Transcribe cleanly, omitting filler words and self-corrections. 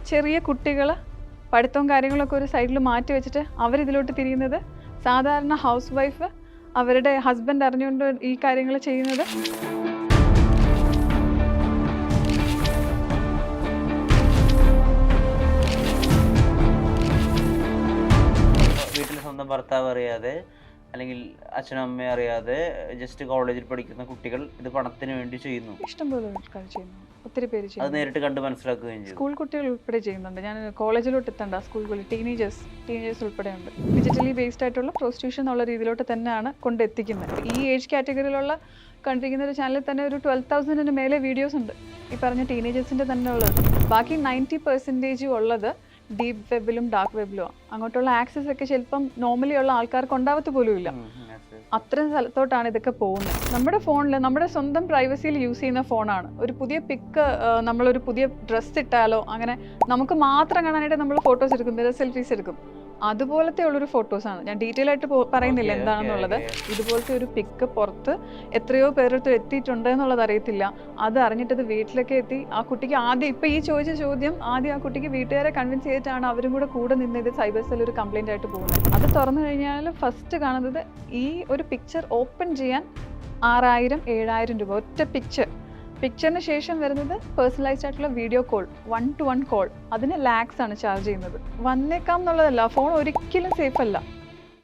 ചെറിയ കുട്ടികൾ പഠിത്തവും കാര്യങ്ങളൊക്കെ ഒരു സൈഡിൽ മാറ്റി വെച്ചിട്ട് അവരിതിലോട്ട് തിരിയുന്നത്, സാധാരണ ഹൗസ് വൈഫ് അവരുടെ ഹസ്ബൻഡ് അറിഞ്ഞുകൊണ്ട് ഈ കാര്യങ്ങൾ ചെയ്യുന്നത്. വീട്ടിൽ സ്വന്തം ഭർത്താവ് അറിയാതെ അല്ലെങ്കിൽ അച്ഛനും അമ്മയും അറിയാതെ ജസ്റ്റ് കോളേജിൽ പഠിക്കുന്ന കുട്ടികൾ ഇത് പണത്തിന് വേണ്ടി ചെയ്യുന്നു. ഇഷ്ടംപോലെ ആൾക്കാർ ചെയ്യുന്നു, ഒത്തിരി പേര് അത് ചെയ്യുന്നു. നേരിട്ട് കണ്ട് മനസ്സിലാക്കുകയും ചെയ്യും. സ്കൂൾ കുട്ടികൾ ഉൾപ്പെടെ ചെയ്യുന്നുണ്ട്. ഞാൻ കോളേജിലോട്ട് എത്തണ്ട, സ്കൂളുകളിൽ ടീനേജേഴ്സ് ഉൾപ്പെടെ ഉണ്ട്. ഡിജിറ്റലി ബേസ്ഡ് ആയിട്ടുള്ള പ്രോസ്റ്റിറ്റ്യൂഷൻ എന്നുള്ള രീതിയിലോട്ട് തന്നെയാണ് കൊണ്ടെത്തിക്കുന്നത്. ഈ ഏജ് കാറ്റഗറിയിലുള്ള കണ്ടിരിക്കുന്ന ഒരു ചാനലിൽ തന്നെ ഒരു 12,000-ന് മേലെ വീഡിയോസ് ഉണ്ട് ഈ പറഞ്ഞ ടീനേജേഴ്സിൻ്റെ തന്നെ ഉള്ളത്. ബാക്കി 90% ഉള്ളത് ഡീപ്പ് വെബിലും ഡാർക്ക് വെബിലും. അങ്ങോട്ടുള്ള ആക്സസ് ഒക്കെ ചിലപ്പം നോർമലി ഉള്ള ആൾക്കാർക്ക് ഉണ്ടാവത്ത് പോലും ഇല്ല. അത്രയും സ്ഥലത്തോട്ടാണ് ഇതൊക്കെ പോകുന്നത്. നമ്മുടെ ഫോണിൽ നമ്മുടെ സ്വന്തം പ്രൈവസിയിൽ യൂസ് ചെയ്യുന്ന ഫോണാണ്. ഒരു പുതിയ പിക്ക്, നമ്മളൊരു പുതിയ ഡ്രസ്സ് ഇട്ടാലോ അങ്ങനെ നമുക്ക് മാത്രം കാണാനായിട്ട് നമ്മൾ ഫോട്ടോസ് എടുക്കും, മിറർ സെൽഫീസ് എടുക്കും. അതുപോലത്തെ ഉള്ളൊരു ഫോട്ടോസാണ്. ഞാൻ ഡീറ്റെയിൽ ആയിട്ട് പറയുന്നില്ല എന്താണെന്നുള്ളത്. ഇതുപോലത്തെ ഒരു പിക്ക് പുറത്ത് എത്രയോ പേരടുത്ത് എത്തിയിട്ടുണ്ട് എന്നുള്ളത് അറിയത്തില്ല. അത് അറിഞ്ഞിട്ടത് വീട്ടിലൊക്കെ എത്തി. ആ കുട്ടിക്ക് ആദ്യം ഇപ്പം ഈ ചോദിച്ച ചോദ്യം ആദ്യം ആ കുട്ടിക്ക് വീട്ടുകാരെ കൺവിൻസ് ചെയ്തിട്ടാണ് അവരും കൂടെ നിന്ന് ഇത് സൈബർ സെൽ ഒരു കംപ്ലൈൻ്റ് ആയിട്ട് പോകുന്നത്. അത് തുറന്നു കഴിഞ്ഞാൽ ഫസ്റ്റ് കാണുന്നത് ഈ ഒരു പിക്ചർ ഓപ്പൺ ചെയ്യാൻ 6,000-7,000 രൂപ ഒറ്റ പിക്ചറിന് ശേഷം വരുന്നത് പേഴ്സണലൈസ്ഡ് ആയിട്ടുള്ള വീഡിയോ കോൾ, 1-to-1 കോൾ. അതിന് ലാക്സ് ആണ് ചാർജ് ചെയ്യുന്നത്. വന്നേക്കാം എന്നുള്ളതല്ല, ഫോൺ ഒരിക്കലും സേഫ് അല്ല.